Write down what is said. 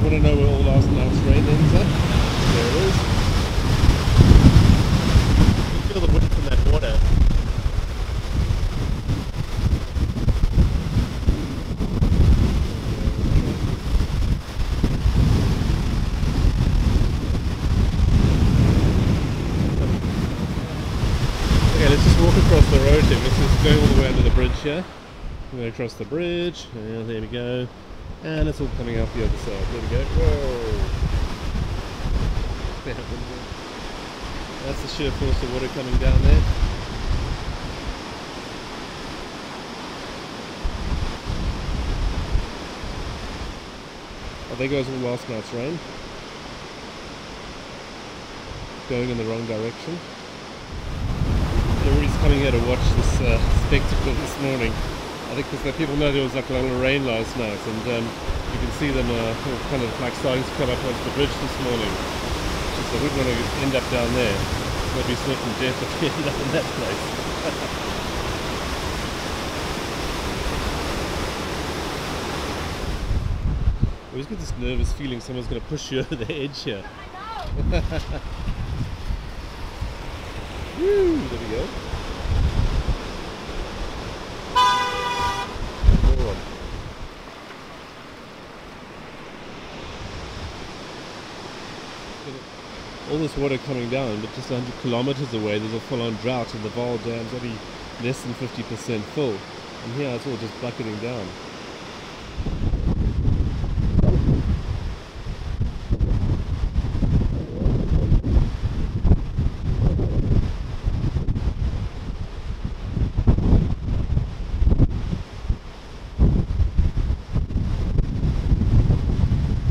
want to know where all last night's rain ends up? There it is. You can feel the wind from that water. Okay, let's just walk across the road here. Let's just go all the way under the bridge here. We're going to cross the bridge. There we go. And it's all coming out the other side. There we go. Whoa! That's the sheer force of water coming down there. Oh, there goes all last night's rain. Going in the wrong direction. Everybody's coming here to watch this spectacle this morning. I think because people know there was like a little rain last night, and you can see them kind of like starting to come up onto the bridge this morning. So I wouldn't want to end up down there. There'll be certain death if we end up in that place. I always get this nervous feeling someone's going to push you over the edge here. Woo, there we go. All this water coming down, but just 100 kilometers away there's a full-on drought and the Vaal Dam's only less than 50% full, and here it's all just bucketing down.